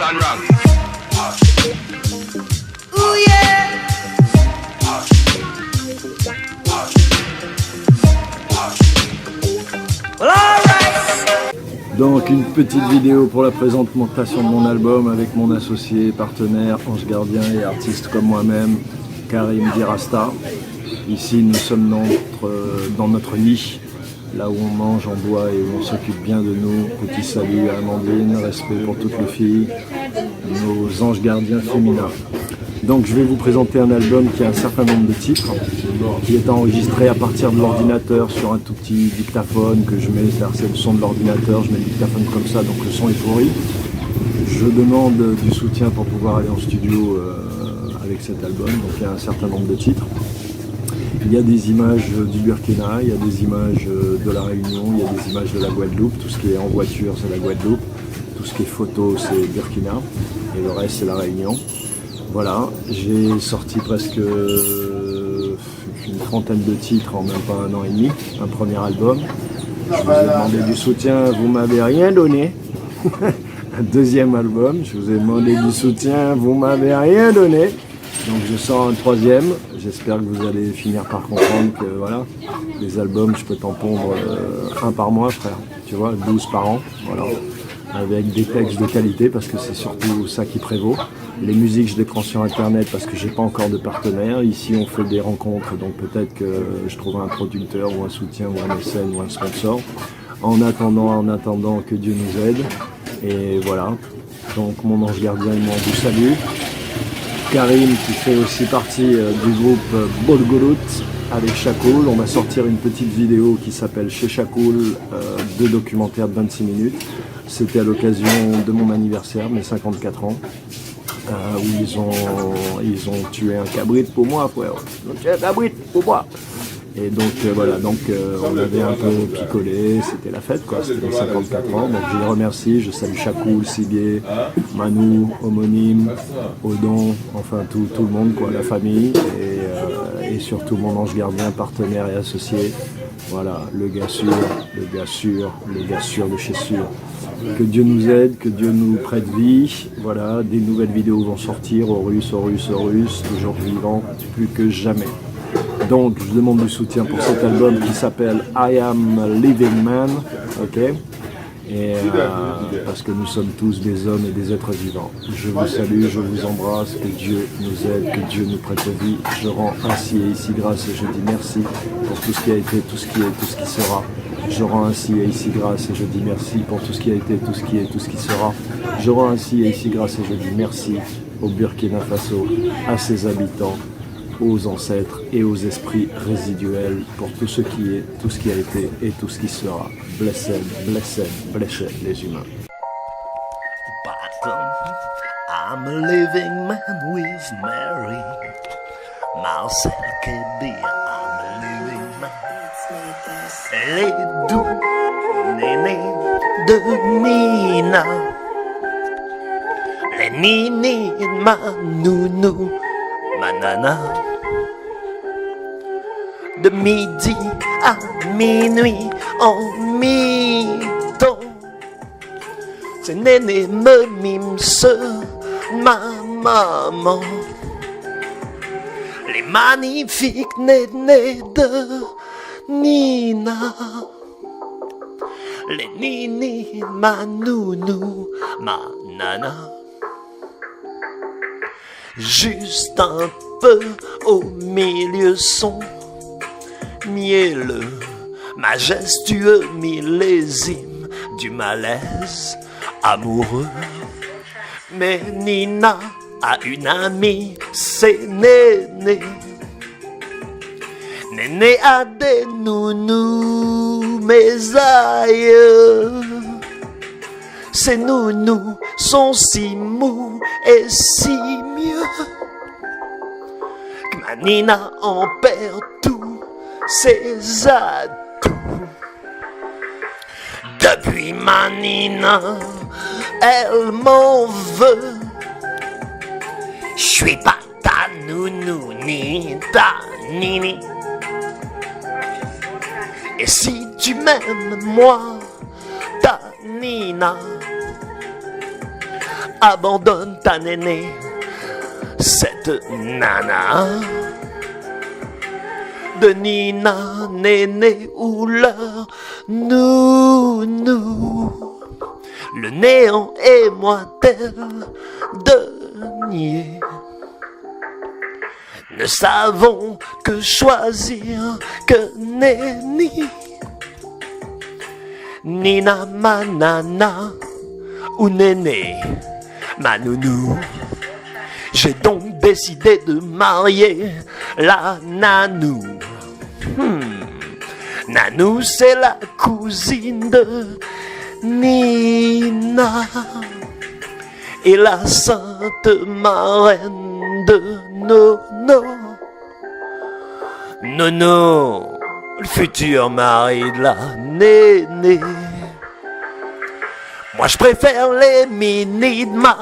and wrong. Ooh yeah. Well, all right. Donc une petite vidéo pour la présentation de mon album avec mon associé, partenaire, ange gardien et artiste comme moi-même, Karim Dirasta. Ici nous sommes dans notre nid, là où on mange, on boit et où on s'occupe bien de nous. Petit salut à Amandine, respect pour toutes les filles, nos anges gardiens féminins. Donc je vais vous présenter un album qui a un certain nombre de titres, qui est enregistré à partir de l'ordinateur sur un tout petit dictaphone que je mets, c'est le son de l'ordinateur, je mets le dictaphone comme ça, donc le son est pourri. Je demande du soutien pour pouvoir aller en studio avec cet album, donc il y a un certain nombre de titres. Il y a des images du Burkina, il y a des images de la Réunion, il y a des images de la Guadeloupe, tout ce qui est en voiture c'est la Guadeloupe, tout ce qui est photo c'est Burkina, et le reste c'est la Réunion. Voilà, j'ai sorti presque une trentaine de titres en même pas un an et demi, un premier album. Je vous ai demandé du soutien, vous m'avez rien donné. Un deuxième album, je vous ai demandé du soutien, vous m'avez rien donné. Donc je sors un troisième, j'espère que vous allez finir par comprendre que voilà, les albums je peux t'en pondre un par mois frère, tu vois, 12 par an, voilà. Avec des textes de qualité parce que c'est surtout ça qui prévaut. Les musiques je les prends sur internet parce que j'ai pas encore de partenaire. Ici on fait des rencontres donc peut-être que je trouverai un producteur ou un soutien ou un mécène ou un sponsor. En attendant que Dieu nous aide. Et voilà. Donc mon ange gardien et moi on vous salue. Karim qui fait aussi partie du groupe Bolgolut avec Chakoul. On va sortir une petite vidéo qui s'appelle Chez Chakoul, deux documentaires de 26 minutes. C'était à l'occasion de mon anniversaire, mes 54 ans, où ils ont tué un cabrit pour moi, frère. Ils ont tué un cabrit pour moi. Et donc voilà, donc on avait un peu picolé, c'était la fête quoi, c'était les 54 ans. Donc je les remercie, je salue Chakoul, Sigué, Manou, Homonyme, Odon, enfin tout le monde quoi, la famille et surtout mon ange gardien, partenaire et associé. Voilà, le gars sûr de chez sûr. Que Dieu nous aide, que Dieu nous prête vie. Voilà, des nouvelles vidéos vont sortir, Horus, toujours vivant, plus que jamais. Donc, je demande du soutien pour cet album qui s'appelle I Am a Living Man, ok? Et parce que nous sommes tous des hommes et des êtres vivants. Je vous salue, je vous embrasse, que Dieu nous aide, que Dieu nous prête vie. Je rends ainsi et ici grâce et je dis merci pour tout ce qui a été, tout ce qui est, tout ce qui sera. Je rends ainsi et ici grâce et je dis merci pour tout ce qui a été, tout ce qui est, tout ce qui sera. Je rends ainsi et ici grâce et je dis merci au Burkina Faso, à ses habitants, aux ancêtres et aux esprits résiduels pour tout ce qui est, tout ce qui a été et tout ce qui sera. Blessed, blessed, blessed les humains. I'm a living man with Mary, Marcel KB, I'm a living man. Les doux nénés de Nina, les nini de ma nounou, ma nana. De midi à minuit en mi-temps, ces nénés me miment ma maman. Les magnifiques nénés de Nina, les nini, ma nounou, ma nana. Juste un peu au milieu son mielleux, majestueux millésime du malaise amoureux. Mais Nina a une amie, c'est Néné. Néné a des nounous, mes aïeux. Ces nounous sont si mous et si mieux que ma Nina en perd tous ses atouts. Depuis ma Nina, elle m'en veut. Je suis pas ta nounou ni ta nini. Et si tu m'aimes, moi, ta Nina, abandonne ta néné, cette nana de Nina, Néné ou leur nounou. Le néant est moins tel de nier. Ne savons que choisir que Néni, Nina, ma nana ou Néné, ma nounou. J'ai donc décidé de marier la Nanou. Nanou, c'est la cousine de Nina et la sainte marraine de Nono. Nono, le futur mari de la Néné. Moi je préfère les mini de ma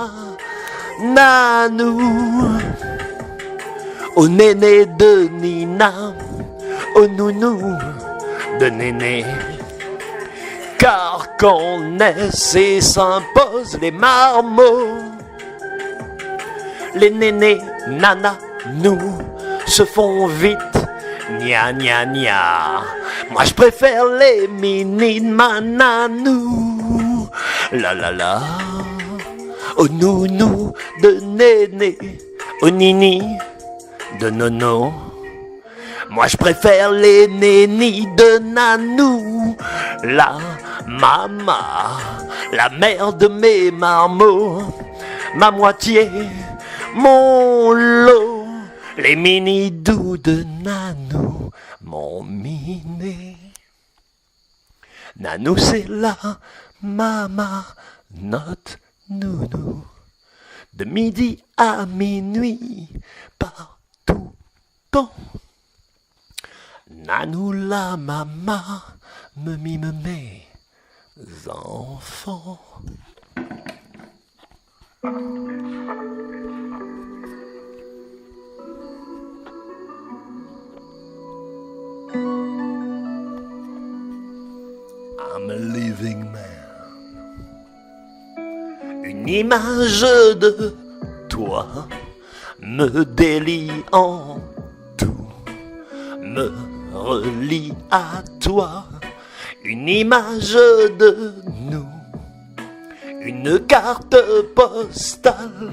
Nanou, au néné de Nina, au nounou de Néné. Car quand naissent et s'imposent les marmots, les nénés, nana, nous, se font vite, gna gna gna. Moi je préfère les mini de ma Nanou, la la la. Au nounou de Néné, au nini de Nono. Moi je préfère les nénis de Nanou, la mama, la mère de mes marmots, ma moitié, mon lot, les mini doux de Nanou, mon miné. Nanou c'est la mama, notre nounou, de midi à minuit, partout temps. Nanou la maman me mime mes enfants. I'm a living man. Une image de toi me délie en tout, me relie à toi. Une image de nous, une carte postale,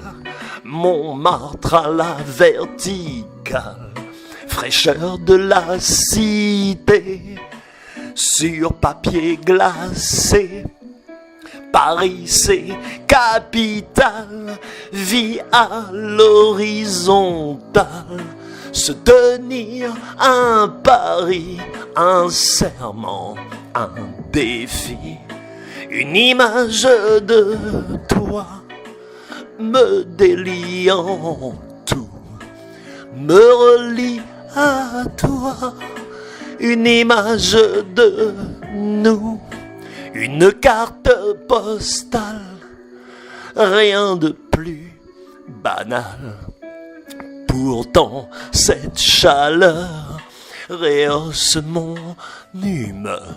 Montmartre à la verticale, fraîcheur de la cité, sur papier glacé. Paris c'est capitale, vie à l'horizontale, se tenir un pari, un serment, un défi. Une image de toi me délie en tout, me relie à toi. Une image de nous, une carte postale, rien de plus banal. Pourtant cette chaleur rehausse mon humeur,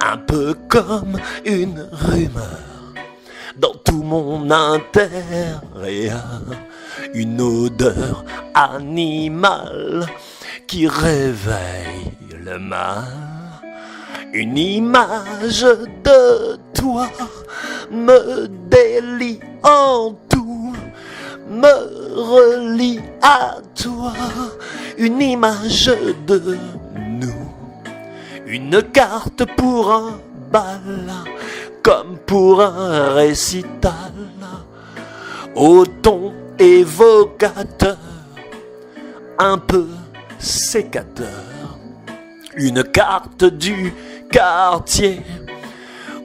un peu comme une rumeur. Dans tout mon intérieur, une odeur animale qui réveille le mal. Une image de toi me délie en tout, me relie à toi. Une image de nous, une carte pour un bal, comme pour un récital, au ton évocateur, un peu sécateur. Une carte du quartier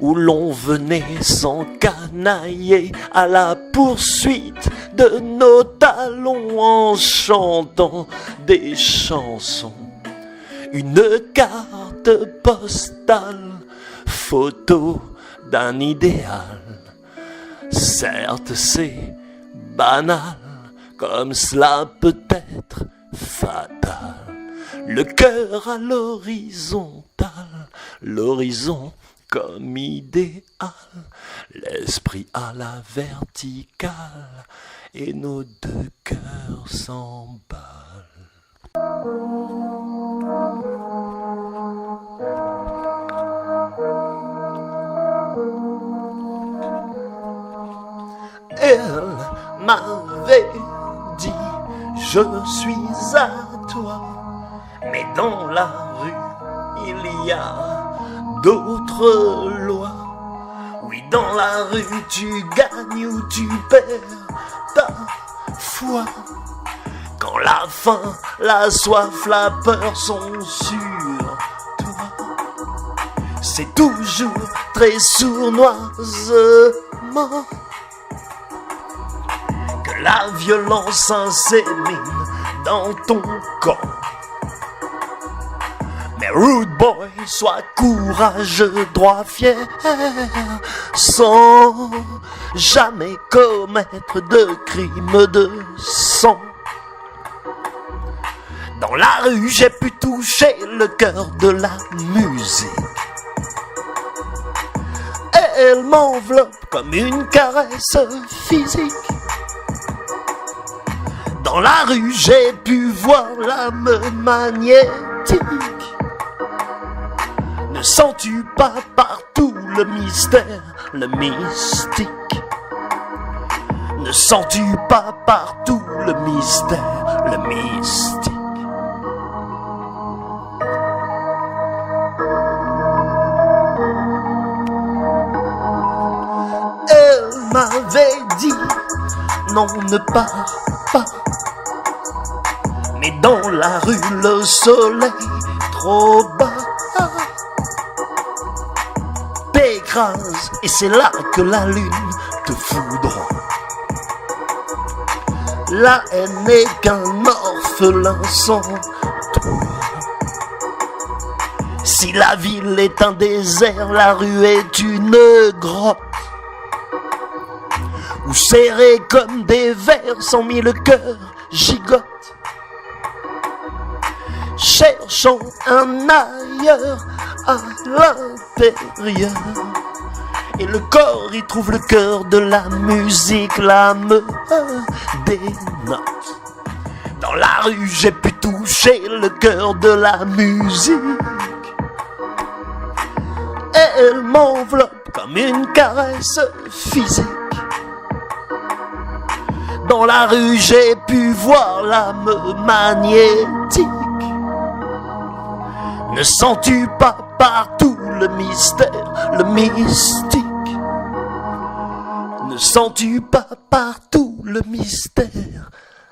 où l'on venait s'encanailler à la poursuite de nos talons en chantant des chansons. Une carte postale, photo d'un idéal. Certes c'est banal, comme cela peut être fatal. Le cœur à l'horizontale, l'horizon comme idéal, l'esprit à la verticale, et nos deux cœurs s'emballent. Elle m'avait dit, je suis à toi, mais dans la rue, il y a d'autres lois. Oui, dans la rue, tu gagnes ou tu perds ta foi. Quand la faim, la soif, la peur sont sur toi, c'est toujours très sournoisement que la violence s'insémine dans ton corps. Mais rude boy, sois courageux, droit, fier, sans jamais commettre de crime de sang. Dans la rue, j'ai pu toucher le cœur de la musique. Et elle m'enveloppe comme une caresse physique. Dans la rue, j'ai pu voir l'âme magnétique. Ne sens-tu pas partout le mystère, le mystique? Ne sens-tu pas partout le mystère, le mystique? Elle m'avait dit, non, ne pars pas. Mais dans la rue, le soleil trop bas t'écrase, et c'est là que la lune te foudroie. La haine n'est qu'un orphelin sans toi. Si la ville est un désert, la rue est une grotte où serrés comme des vers, 100 000 cœurs gigotent, cherchant un ailleurs à l'intérieur. Et le corps y trouve le cœur de la musique, l'âme des notes. Dans la rue, j'ai pu toucher le cœur de la musique. Et elle m'enveloppe comme une caresse physique. Dans la rue, j'ai pu voir l'âme magnétique. Ne sens-tu pas partout le mystère, le mystique? Ne sens-tu pas partout le mystère,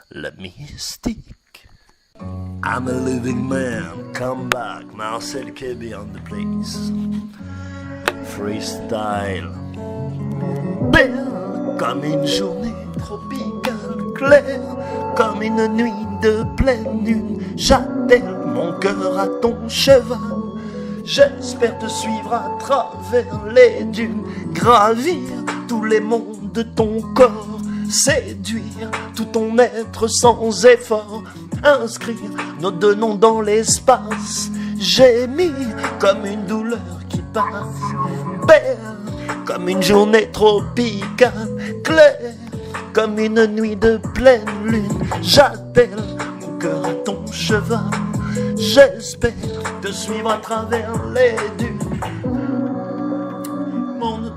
le mystique? I'm a living man, come back, Marcel Kébé on the place. Freestyle. Belle comme une journée tropicale, claire comme une nuit de pleine lune. J'attelle mon cœur à ton cheval. J'espère te suivre à travers les dunes, gravir tous les mondes de ton corps, séduire tout ton être sans effort, inscrire nos deux noms dans l'espace, gémir comme une douleur qui passe, belle comme une journée tropicale, claire comme une nuit de pleine lune. J'attelle mon cœur à ton cheval. J'espère te suivre à travers les dunes.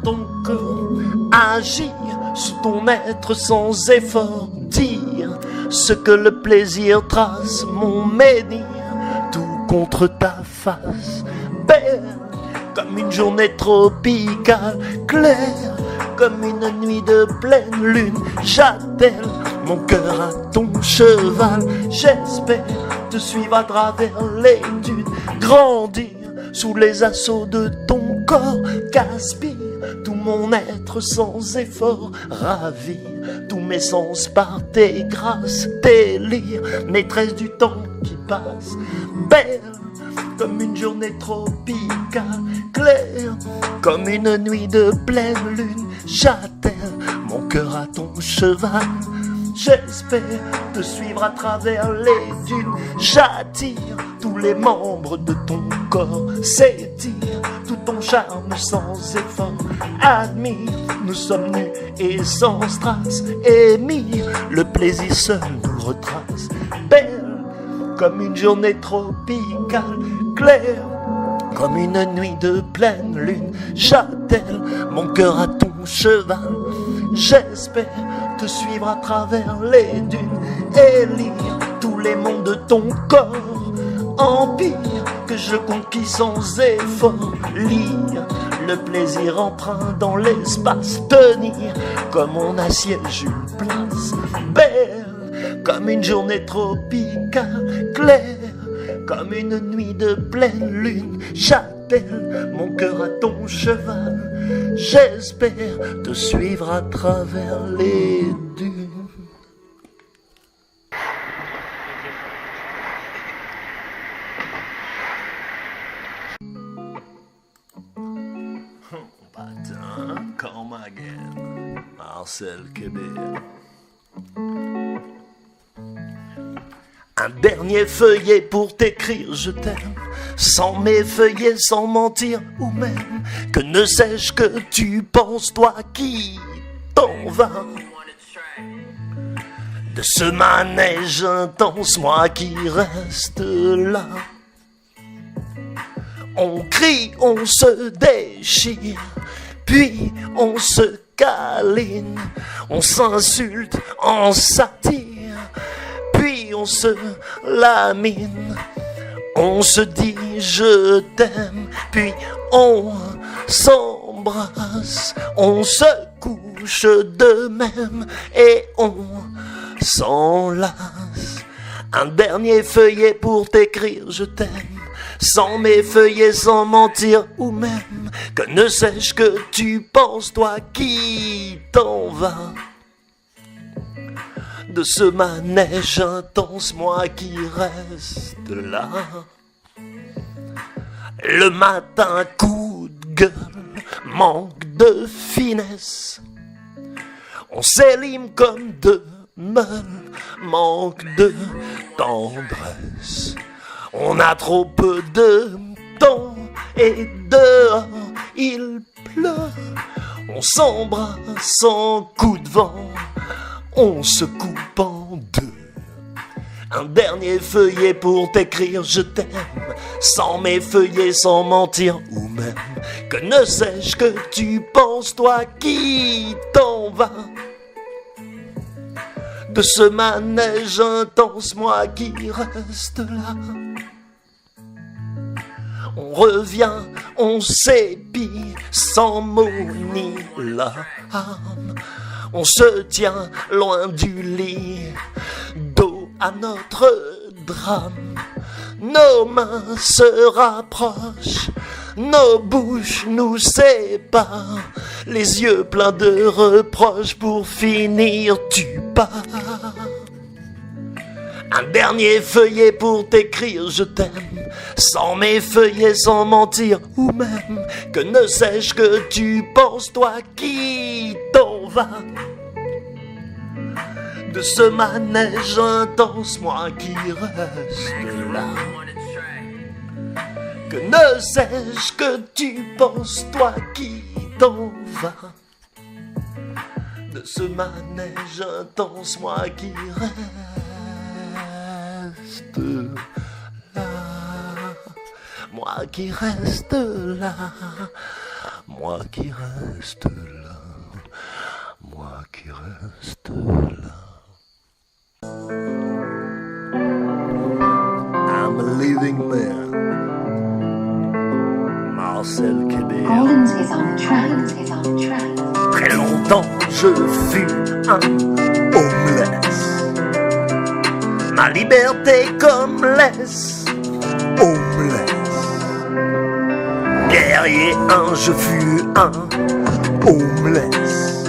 Ton corps agir sous ton être sans effort, dire ce que le plaisir trace, mon menhir, tout contre ta face, belle comme une journée tropicale, claire comme une nuit de pleine lune. J'attelle mon cœur à ton cheval. J'espère te suivre à travers les dunes, grandir sous les assauts de ton corps, qu'aspire tout mon être sans effort, ravir tous mes sens par tes grâces, délire, maîtresse du temps qui passe, belle comme une journée tropicale, claire comme une nuit de pleine lune. J'attelle mon cœur à ton cheval. J'espère te suivre à travers les dunes. J'attire tous les membres de ton corps. S'étire tout ton charme sans effort. Admire, nous sommes nus et sans strass. Émire, le plaisir seul nous retrace. Belle comme une journée tropicale. Claire comme une nuit de pleine lune. J'attelle mon cœur à ton cheval. J'espère te suivre à travers les dunes et lire tous les mondes de ton corps. Empire que je conquis sans effort. Lire le plaisir empreint dans l'espace. Tenir comme mon assiette Jules Place. Belle comme une journée tropicale. Claire comme une nuit de pleine lune. J'attelle mon cœur à ton cheval. J'espère te suivre à travers les dunes. Patin, come again. Marcel Québert. Un dernier feuillet pour t'écrire je t'aime, sans m'effeuiller, sans mentir, ou même que ne sais-je que tu penses, toi qui t'en vas de ce manège intense, moi qui reste là. On crie, on se déchire, puis on se câline, on s'insulte en satire. Puis on se lamine, on se dit je t'aime, puis on s'embrasse, on se couche de même et on s'enlace. Un dernier feuillet pour t'écrire je t'aime, sans m'effeuiller, sans mentir, ou même que ne sais-je que tu penses, toi qui t'en vas de ce manège intense, moi qui reste là. Le matin, coup de gueule, manque de finesse. On s'élime comme deux meules, manque de tendresse. On a trop peu de temps et dehors il pleut. On s'embrasse en coup de vent, on se coupe en deux. Un dernier feuillet pour t'écrire je t'aime, sans m'effeuiller, sans mentir, ou même que ne sais-je que tu penses, toi qui t'en vas de ce manège intense, moi qui reste là. On revient, on s'épie, sans mots ni larmes. On se tient loin du lit, dos à notre drame. Nos mains se rapprochent, nos bouches nous séparent, les yeux pleins de reproches, pour finir tu pars. Un dernier feuillet pour t'écrire je t'aime, sans m'effeuiller, sans mentir, ou même que ne sais-je que tu penses, toi qui t'en vas de ce manège intense, moi qui reste là. Que ne sais-je que tu penses, toi qui t'en vas de ce manège intense, moi qui reste là. Moi qui reste là. Moi qui reste là. Moi qui reste là. I'm a living man. Marcel Québert. Rollins is on track. Très longtemps je fus un homeless. Ma liberté comme laisse homeless. Guerrier je fus un homeless.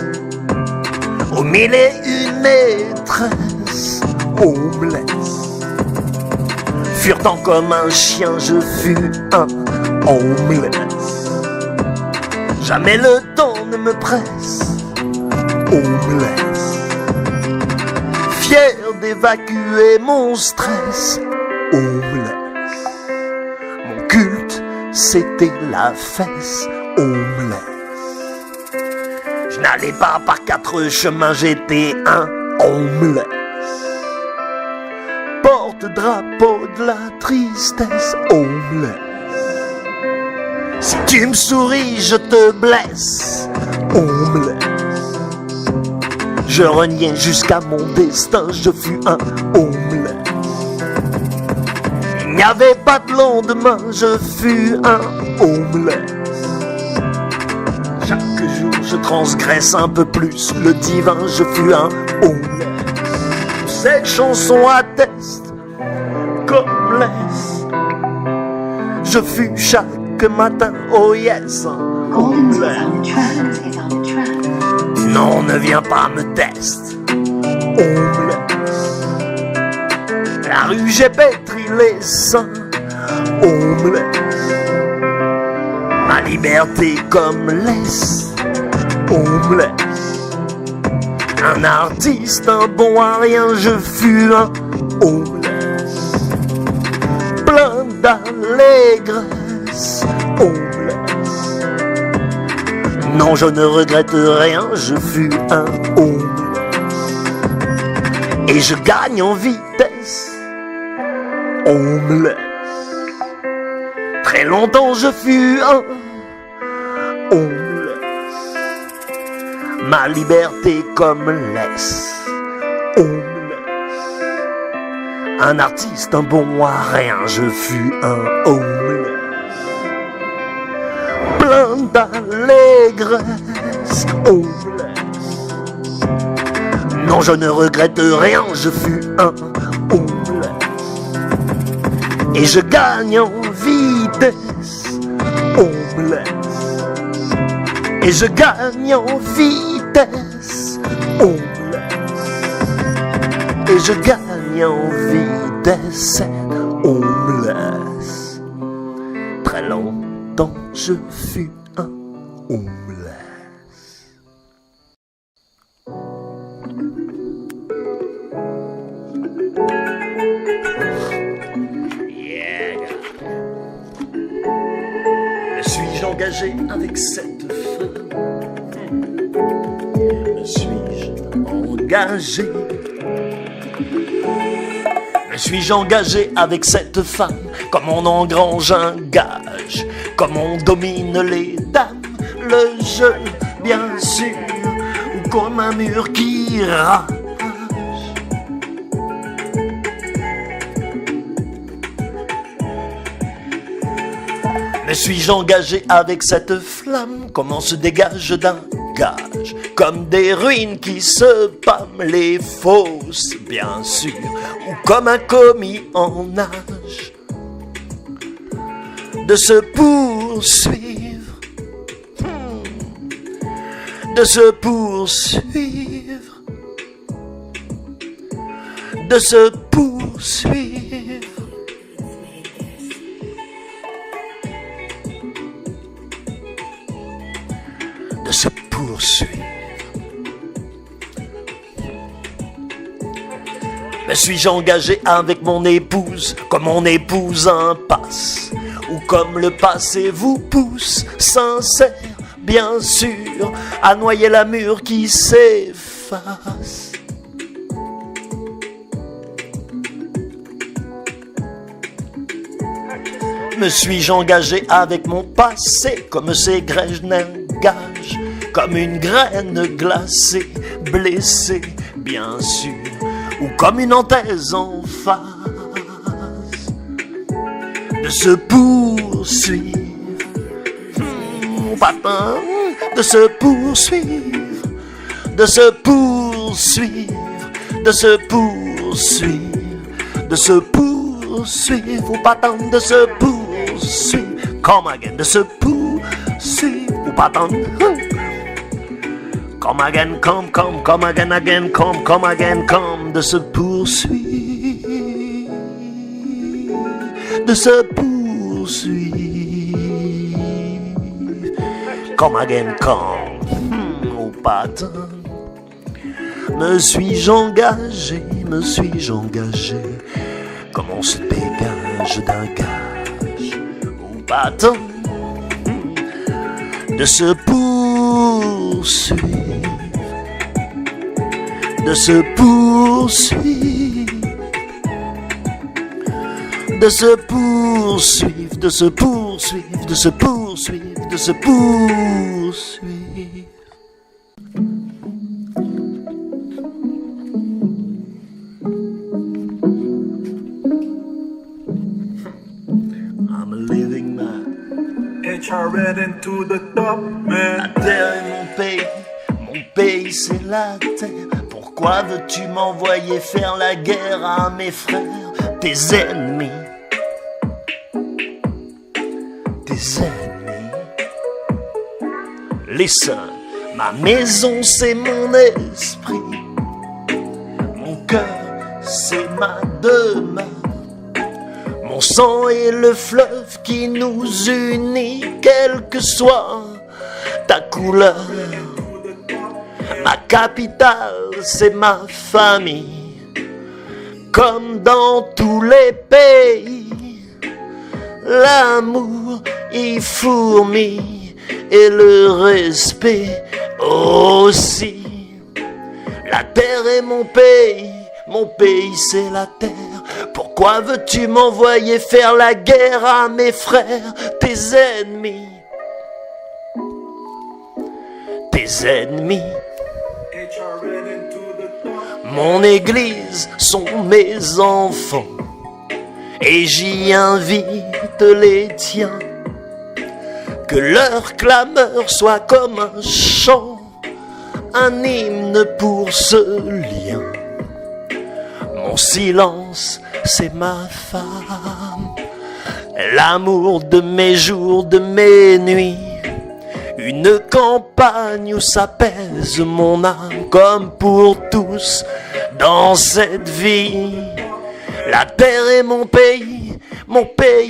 Au mille et une maîtresses homeless. Furetant comme un chien, je fus un homeless. Jamais le temps ne me presse homeless. d'évacuer mon stress. On me laisse. Mon culte, c'était la fesse. On me laisse. Je n'allais pas par 4 chemins, j'étais un on me laisse. Porte-drapeau de la tristesse, on me laisse. Si tu me souris, je te blesse, on me laisse. Je reniais jusqu'à mon destin, je fus un on me laisse. Il n'y avait pas de lendemain, je fus un on me laisse. Chaque jour je transgresse un peu plus le divin, je fus un on me laisse. Cette chanson atteste comme laisse. Je fus chaque matin, oh yes, on Golden me is laisse. on track, is on track. Non, ne viens pas me tester, on me laisse. La rue, j'ai pétri les seins, on me laisse. Ma liberté comme laisse, on me laisse. Un artiste, un bon à rien, je fus un, on me laisse. Plein d'allégresse, on me laisse. Non, je ne regrette rien, je fus un on me laisse. Et je gagne en vitesse, on me laisse. Très longtemps je fus un on me laisse. Ma liberté comme laisse, on me laisse. Un artiste, un bon à rien, je fus un on me laisse. Plein d'allégresse, on me laisse. Non, je ne regrette rien, je fus un on me laisse. Et je gagne en vitesse, on me laisse. Et je gagne en vitesse, on me laisse. Et je gagne en vitesse, on me laisse. Très longtemps je fus un on me laisse. Yeah. Me suis-je engagé avec cette femme? Me suis-je engagé? Me suis-je engagé avec cette femme? Comme on engrange un gage, comme on domine les dames, le jeu bien sûr, ou comme un mur qui rage. Me suis-je engagé avec cette flamme? Comment se dégage d'un gage? Comme des ruines qui se pâment, les fosses, bien sûr, ou comme un commis en nage. De se poursuivre, de se poursuivre, de se poursuivre. De se poursuivre. Me suis-je engagé avec mon épouse, comme on épouse un passe, ou comme le passé vous pousse, sincère, bien sûr, à noyer la mûre qui s'efface. Me suis-je engagé avec mon passé, comme ces graines n'engagent, comme une graine glacée, blessée, bien sûr, ou comme une anthèse en face. De se poursuivre, patin, de se poursuivre, de se poursuivre, de se poursuivre, de se poursuivre, ou patin, de se poursuivre, come again, de se poursuivre, ou patin. Come again, come again, come again, come, de se poursuivre, de se poursuivre. Come again, come, oh patin. Me suis-je engagé, comme on se dégage d'un gage ou pas tant de se poursuivre, de se poursuivre, de se poursuivre, de se poursuivre, de se poursuivre, de se poursuivre. I'm a living man. HRN into the top, man. La terre est mon pays c'est la terre. Pourquoi veux-tu m'envoyer faire la guerre à mes frères, tes ennemis, tes ennemis? Listen, ma maison c'est mon esprit, mon cœur c'est ma demeure. Mon sang est le fleuve qui nous unit, quelle que soit ta couleur. Ma capitale, c'est ma famille. Comme dans tous les pays, l'amour y fourmille et le respect aussi. La terre est mon pays c'est la terre. Pourquoi veux-tu m'envoyer faire la guerre à mes frères, tes ennemis? Tes ennemis. HRN into the top. Mon église sont mes enfants et j'y invite les tiens. Que leur clameur soit comme un chant, un hymne pour ce lien. Mon silence, c'est ma femme, l'amour de mes jours, de mes nuits. Une campagne où s'apaise mon âme, comme pour tous dans cette vie. La terre est mon pays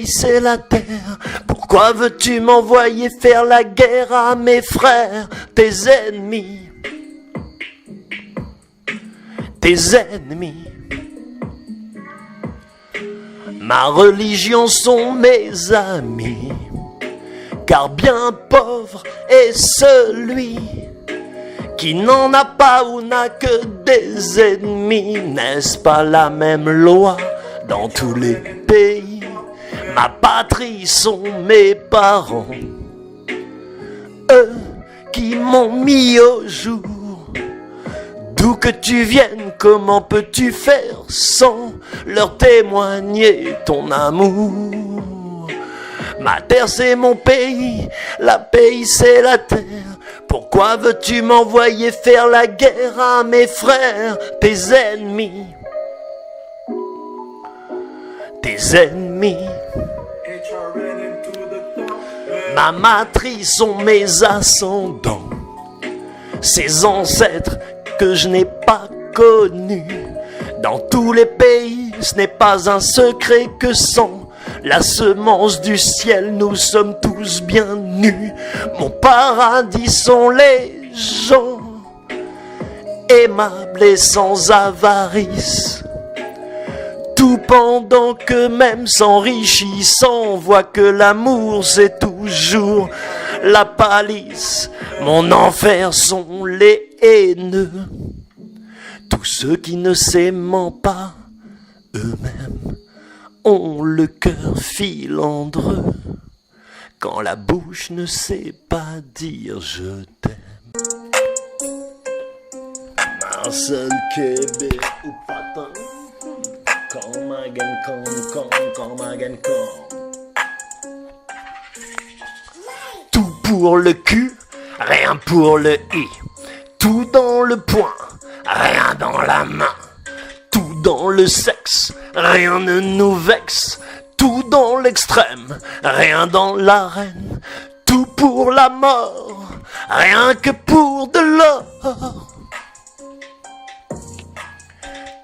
c'est la terre. Pourquoi veux-tu m'envoyer faire la guerre à mes frères, tes ennemis? Tes ennemis. Ma religion sont mes amis, car bien pauvre est celui qui n'en a pas ou n'a que des ennemis. N'est-ce pas la même loi dans tous les pays? Ma patrie sont mes parents, eux qui m'ont mis au jour. D'où que tu viennes, comment peux-tu faire sans leur témoigner ton amour? Ma terre c'est mon pays, la pays c'est la terre. Pourquoi veux-tu m'envoyer faire la guerre à mes frères, tes ennemis? Tes ennemis. HRN into the top, man. Ma matrice sont mes ascendants, ces ancêtres que je n'ai pas connus. Dans tous les pays, ce n'est pas un secret que sans la semence du ciel, nous sommes tous bien nus. Mon paradis sont les gens aimables et sans avarice. Tout pendant qu'eux-mêmes s'enrichissent, on voit que l'amour c'est toujours la palisse. Mon enfer sont les haineux, tous ceux qui ne s'aiment pas eux-mêmes ont le cœur filandreux, quand la bouche ne sait pas dire je t'aime. Marcel Québec ou Patin, come again, come again, come. Tout pour le cul, rien pour le i. Tout dans le poing, rien dans la main. Tout dans le sexe, rien ne nous vexe. Tout dans l'extrême, rien dans l'arène. Tout pour la mort, rien que pour de l'or.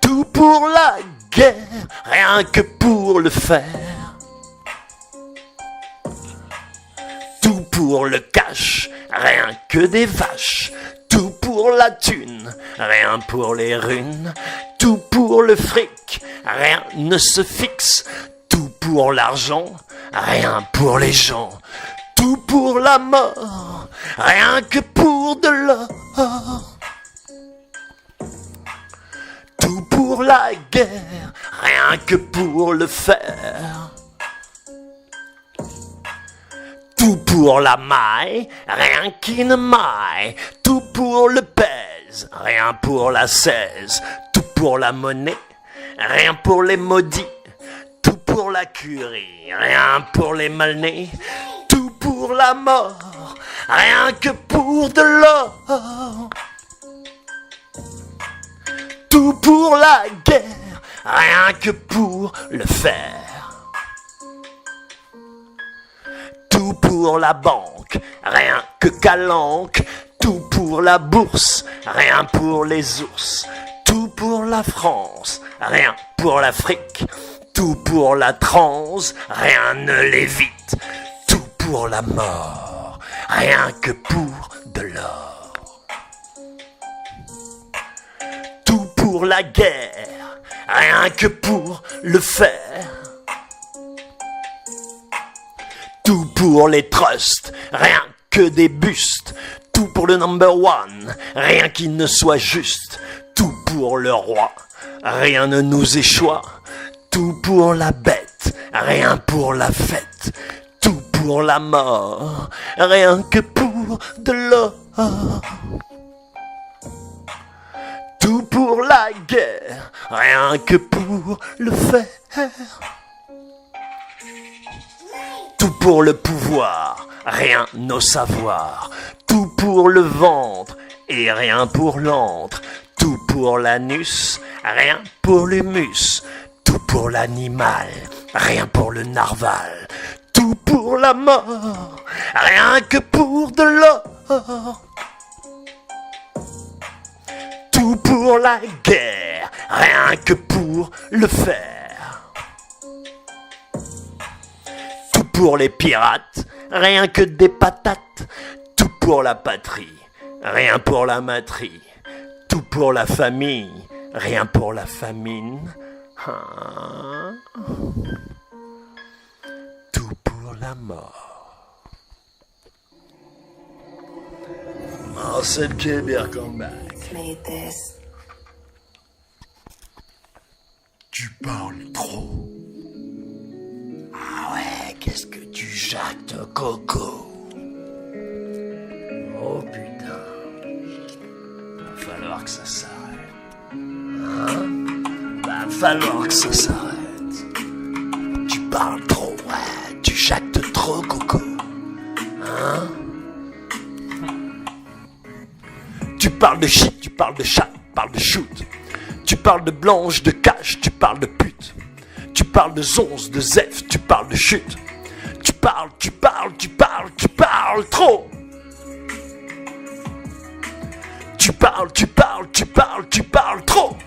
Tout pour la guerre, rien que pour le fer. Tout pour le cash, rien que des vaches. Tout pour pour la thune, rien pour les runes, tout pour le fric, rien ne se fixe, tout pour l'argent, rien pour les gens, tout pour la mort, rien que pour de l'or. Tout pour la guerre, rien que pour le fer. Tout pour la maille, rien qui ne maille. Tout pour le pèse, rien pour la 16. Tout pour la monnaie, rien pour les maudits. Tout pour la curie, rien pour les malnés. Tout pour la mort, rien que pour de l'or. Tout pour la guerre, rien que pour le fer. Tout pour la banque, rien que Calanque. Tout pour la bourse, rien pour les ours. Tout pour la France, rien pour l'Afrique. Tout pour la transe, rien ne l'évite. Tout pour la mort, rien que pour de l'or. Tout pour la guerre, rien que pour le fer. Tout pour les trusts, rien que des bustes. Tout pour le number one, rien qui ne soit juste. Tout pour le roi, rien ne nous échoit. Tout pour la bête, rien pour la fête. Tout pour la mort, rien que pour de l'or. Tout pour la guerre, rien que pour le fer. Tout pour le pouvoir, rien au savoir. Tout pour le ventre et rien pour l'antre. Tout pour l'anus, rien pour l'humus. Tout pour l'animal, rien pour le narval. Tout pour la mort, rien que pour de l'or. Tout pour la guerre, rien que pour le fer. Tout pour les pirates, rien que des patates. Tout pour la patrie, rien pour la matrie. Tout pour la famille, rien pour la famine. Hein? Tout pour la mort. Marcel Kébert, come back. Made this. Tu parles trop. Ah ouais, qu'est-ce que tu jactes, Coco? Oh putain. Va falloir que ça s'arrête. Hein? Va falloir que ça s'arrête. Tu parles trop, ouais. Tu jactes trop, Coco. Hein? Tu parles de shit, tu parles de chat, tu parles de shoot. Tu parles de blanche, de cash, tu parles de pute. Tu parles de zonze, de zef, tu parles de chute. Tu parles trop. Tu parles trop.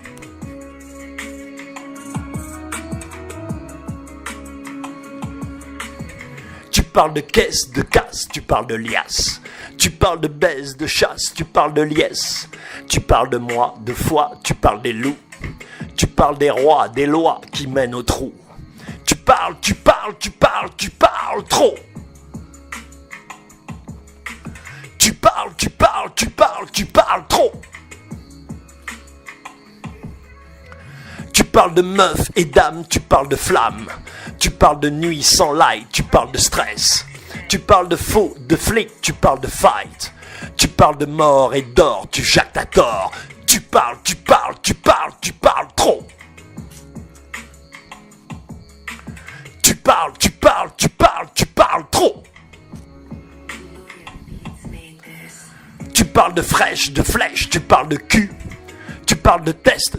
Tu parles de caisse, de casse, tu parles de liasse. Tu parles de baisse, de chasse, tu parles de liesse. Tu parles de moi, de foi, tu parles des loups. Tu parles des rois, des lois qui mènent au trou. Tu parles trop. Tu parles trop. Tu parles de meufs et dames, tu parles de flammes. Tu parles de nuit sans light, tu parles de stress. Tu parles de faux, de flics, tu parles de fight. Tu parles de mort et d'or, tu jactes à tort. Tu parles trop. Tu parles trop. Tu parles de fraîche, de flèche, tu parles de cul. Tu parles de test,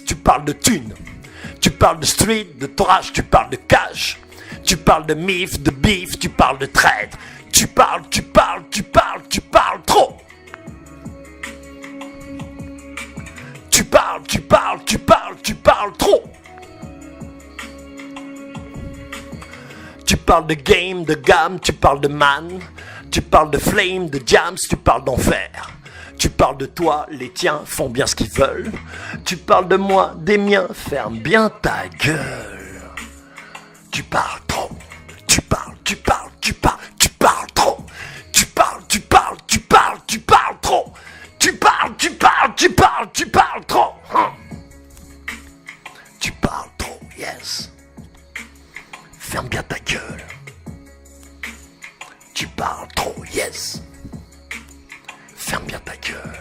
tu parles de thune. Tu parles de street, de trash, tu parles de cash. Tu parles de mif, de beef, tu parles de traître. Tu parles trop. Tu parles trop. Tu parles de game, de gamme, tu parles de man. Tu parles de flame, de jams, tu parles d'enfer. Tu parles de toi, les tiens font bien ce qu'ils veulent. Tu parles de moi, des miens, ferme bien ta gueule. Tu parles trop. Tu parles trop. Tu parles trop. Tu parles trop. Tu parles trop, yes. Ferme bien ta gueule. Tu parles trop, yes. Ferme bien ta gueule.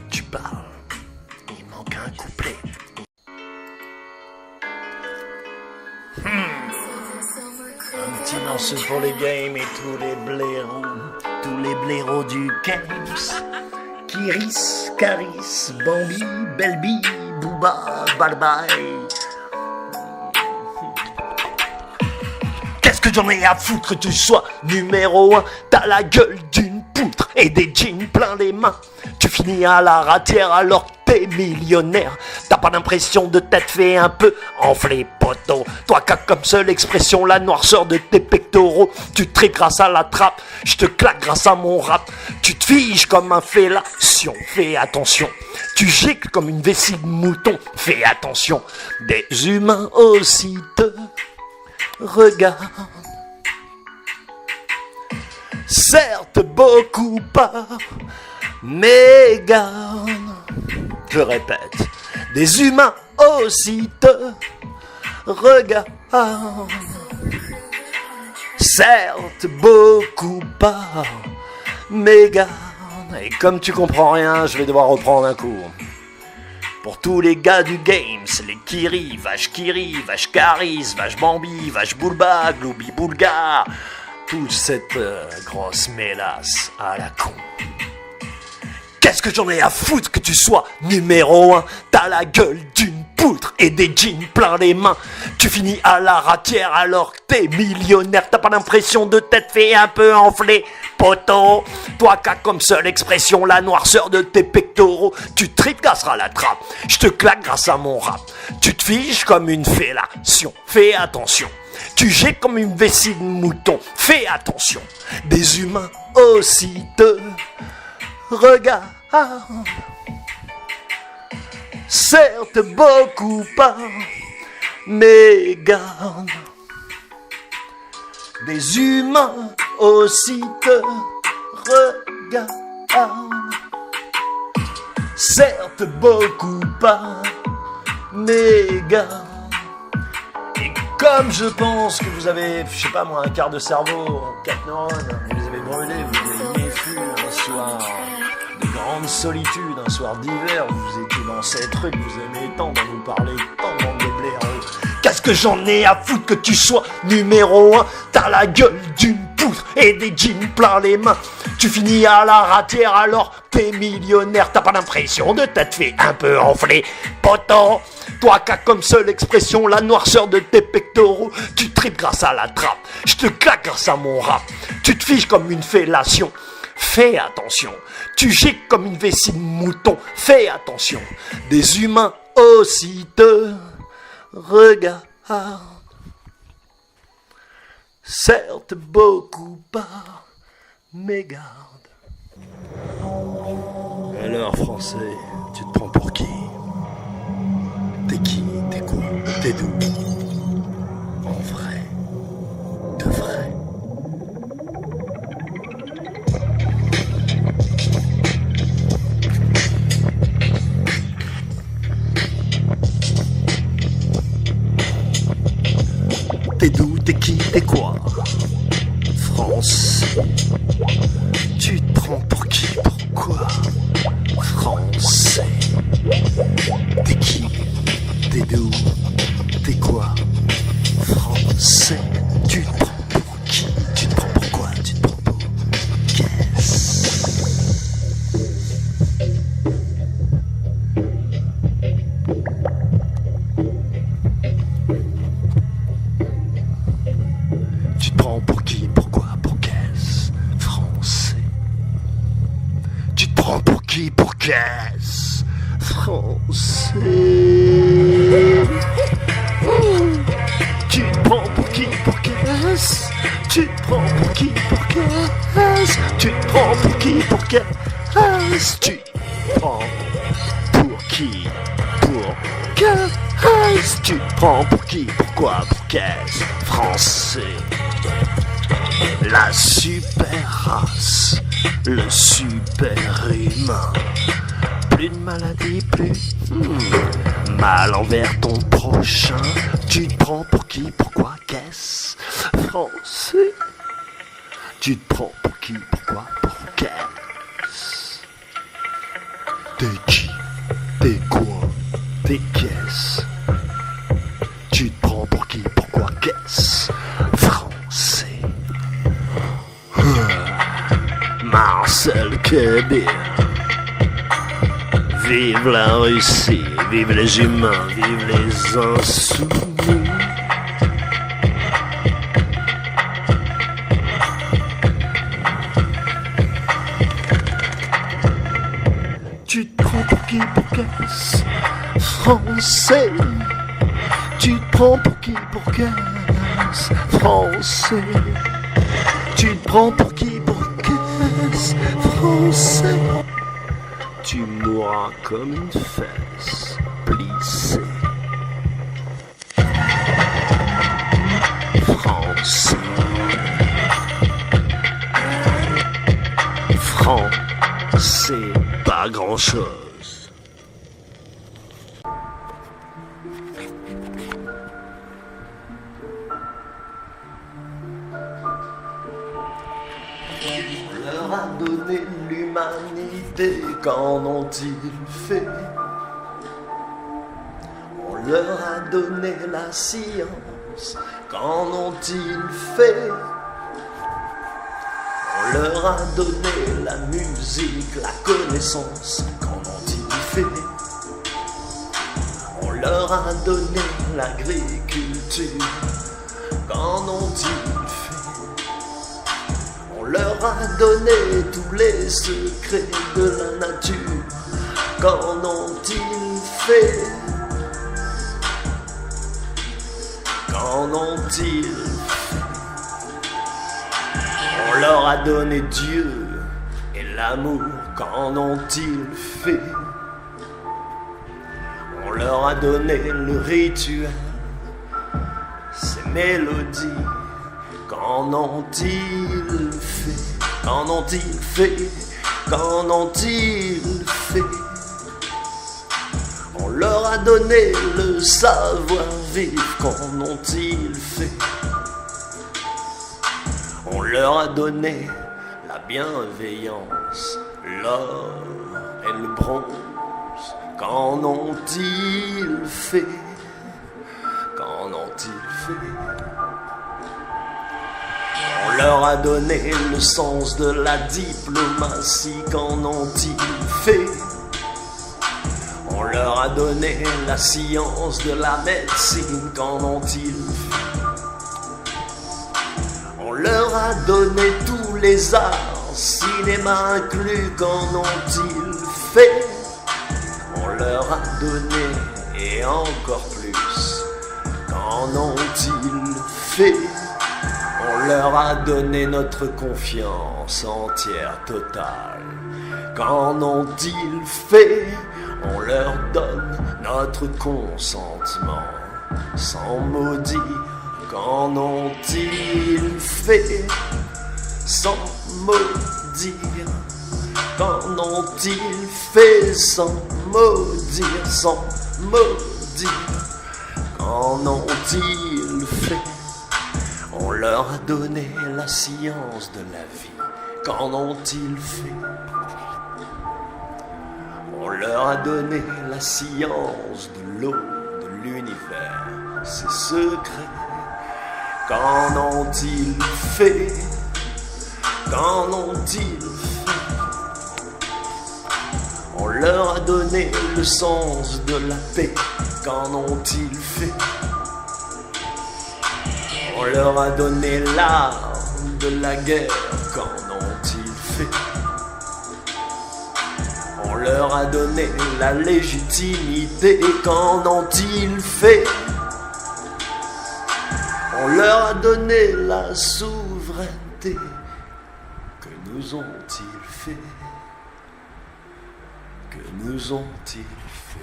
Tu parles. Il manque un couplet. Un petit morceau pour les games et tous les blaireaux du Camps. Kiris, Caris, Bambi, Belbi, Booba, Balbaï. Qu'est-ce que j'en ai à foutre que tu sois numéro 1? T'as la gueule d'une poutre et des jeans plein les mains. Tu finis à la ratière alors que t'es millionnaire. T'as pas l'impression de t'être fait un peu enfler, poteau. Toi qui as comme seule expression la noirceur de tes pectoraux. Tu tripes grâce à la trappe, je te claque grâce à mon rap. Tu te figes comme un fellation, fais attention. Tu gicles comme une vessie de mouton, fais attention. Des humains aussi te regardent. Certes beaucoup pas, mais garde. Je répète, des humains aussi te regardent. Certes beaucoup pas, mais garde. Et comme tu comprends rien, je vais devoir reprendre un cours. Pour tous les gars du Games, les Kiri, vache Caris, vache Bambi, vache Boulba, Gloubi Boulga, toute cette grosse mélasse à la con. Qu'est-ce que j'en ai à foutre que tu sois numéro 1? T'as la gueule d'une poutre et des jeans plein les mains. Tu finis à la ratière alors que t'es millionnaire. T'as pas l'impression de t'être fait un peu enfler, poteau. Toi qui as comme seule expression la noirceur de tes pectoraux. Tu tripes grâce à la trappe, je te claque grâce à mon rap. Tu te figes comme une fellation, fais attention. Tu jettes comme une vessie de mouton, fais attention. Des humains aussi te regardent. Certes beaucoup pas, mais garde. Des humains aussi te regardent. Certes beaucoup pas, mais garde. Et comme je pense que vous avez, je sais pas moi, un quart de cerveau, 4 neurones, vous les avez brûlés, vous avez méfu un soir de grande solitude, un soir d'hiver, où vous étiez dans ces trucs, vous aimez tant d'en nous parler, tant d'en des blaireaux. Qu'est-ce que j'en ai à foutre que tu sois numéro 1? T'as la gueule d'une poutre et des jeans plein les mains. Tu finis à la ratière alors t'es millionnaire. T'as pas l'impression de t'être fait un peu enfler, poteau. Toi qui as comme seule expression la noirceur de tes pectoraux. Tu tripes grâce à la trappe, je te claque grâce à mon rap. Tu te figes comme une fellation, fais attention. Tu gicles comme une vessie de mouton, fais attention. Des humains aussi te regardent. Certes beaucoup pas, mais garde. Alors français, tu te prends pour qui? T'es qui? T'es quoi? T'es d'où? En vrai, de vrai. T'es d'où? T'es qui? T'es quoi? France. Tu te prends pour qui? Pourquoi? Français. T'es qui? T'es d'où? T'es quoi? Français. Tu te prends pour qui? Tu te prends pour quoi? Tu te prends pour qu'est-ce? Tu te prends pour qui? Pourquoi? Pour qu'est-ce? Français. Tu te prends pour qui? Pour qu'est-ce? Français. Tu te prends pour qui? Pour qu'est-ce? Tu te prends pour qui? Pour qu'est-ce? qu'est-ce tu te prends pour qui, pour qu'est-ce tu te prends pour qui, pour qu'est-ce tu te prends pour qui, pourquoi, pour qu'est-ce français. La super race, le super humain. Plus de maladie, plus mal envers ton prochain. Tu te prends pour qui, pourquoi, qu'est-ce français. Tu te prends pour qui, pourquoi, pour qu'est-ce. T'es qui, t'es quoi, t'es qu'est-ce. Tu te prends pour qui, pourquoi, qu'est-ce français. Marcel Kébir. Vive la Russie, vive les humains, vive les insoumis. Tu te prends pour qui, pour qu'est-ce français. Tu te prends pour qui, pour qu'est-ce français. Tu te prends pour qui, pour qu'est-ce français. Tu mourras comme une fesse plissée. France. Français, pas grand-chose. On leur a donné l'humanité, qu'en ont-ils fait? On leur a donné la science, qu'en ont-ils fait? On leur a donné la musique, la connaissance, qu'en ont-ils fait? On leur a donné l'agriculture, qu'en ont-ils fait? On leur a donné tous les secrets de la nature, qu'en ont-ils fait? Qu'en ont-ils fait? On leur a donné Dieu et l'amour, qu'en ont-ils fait? On leur a donné le rituel, ces mélodies, qu'en ont-ils fait? Qu'en ont-ils fait? Qu'en ont-ils fait? On leur a donné le savoir-vivre, qu'en ont-ils fait? On leur a donné la bienveillance, l'or et le bronze, qu'en ont-ils fait? Qu'en ont-ils fait? On leur a donné le sens de la diplomatie, qu'en ont-ils fait? On leur a donné la science de la médecine, qu'en ont-ils fait? On leur a donné tous les arts, cinéma inclus, qu'en ont-ils fait? On leur a donné, et encore plus, qu'en ont-ils fait? On leur a donné notre confiance entière, totale, qu'en ont-ils fait? On leur donne notre consentement, sans maudire, qu'en ont-ils fait? Sans maudire, qu'en ont-ils fait? Sans maudire, sans maudire, qu'en ont-ils fait? On leur a donné la science de la vie, qu'en ont-ils fait? On leur a donné la science de l'eau, de l'univers, ses secrets, qu'en ont-ils fait? Qu'en ont-ils fait? On leur a donné le sens de la paix, qu'en ont-ils fait? On leur a donné l'art de la guerre, qu'en ont-ils fait? On leur a donné la légitimité, qu'en ont-ils fait? On leur a donné la souveraineté que nous nous ont-ils fait? Que nous ont-ils fait?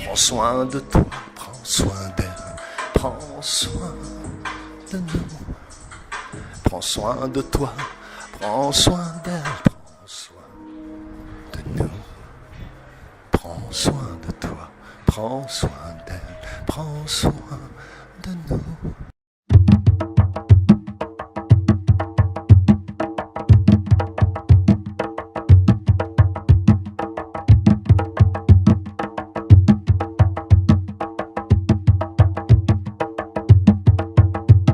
Prends soin de toi, prends soin d'elle, prends soin de nous. Prends soin de toi, prends soin d'elle, prends soin de nous. Prends soin de toi, prends soin d'elle, prends soin de nous.